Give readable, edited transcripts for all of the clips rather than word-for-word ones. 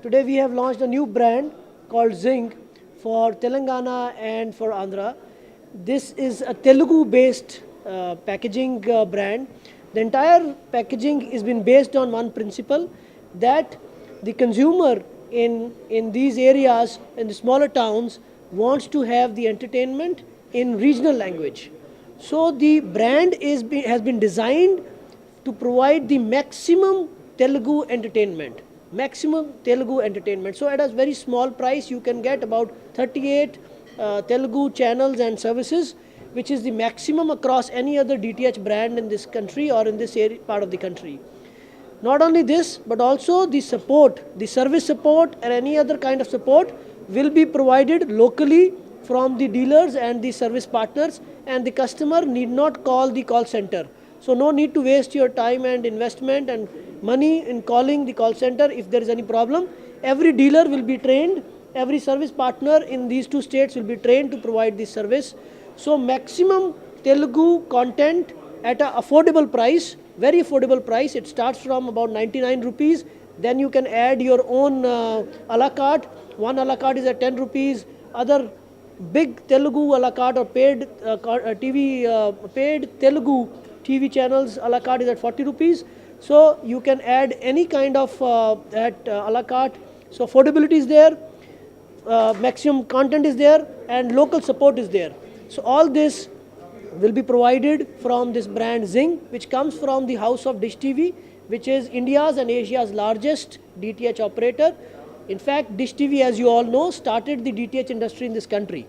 Today we have launched a new brand called Zing for Telangana and for Andhra. This is a Telugu-based packaging brand. The entire packaging has been based on one principle, that the consumer in these areas, in the smaller towns, wants to have the entertainment in regional language. So the brand has been designed to provide the maximum Telugu entertainment. So at a very small price, you can get about 38 Telugu channels and services, which is the maximum across any other DTH brand in this country or in this area, part of the country. Not only this, but also the support, the service support and any other kind of support will be provided locally from the dealers and the service partners, and the customer need not call the call center. So no need to waste your time and investment and money in calling the call center if there is any problem. Every dealer will be trained, every service partner in these two states will be trained to provide this service. So maximum Telugu content at an affordable price, very affordable price. It starts from about 99 rupees. Then you can add your own a la carte. One a la carte is at 10 rupees. Other big Telugu a la carte or paid paid Telugu TV channels a la carte is at 40 rupees. So you can add any kind of a la carte. So affordability is there, maximum content is there, and local support is there. So all this will be provided from this brand Zing, which comes from the house of Dish TV, which is India's and Asia's largest DTH operator. In fact, Dish TV, as you all know, started the DTH industry in this country.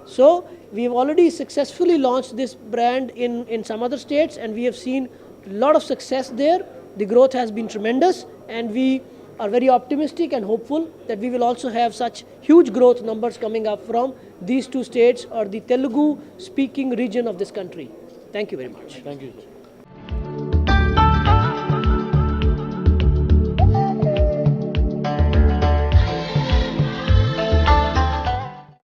So we have already successfully launched this brand in some other states, and we have seen a lot of success there. The growth has been tremendous, and we are very optimistic and hopeful that we will also have such huge growth numbers coming up from these two states or the Telugu speaking region of this country. Thank you very much. Thank you.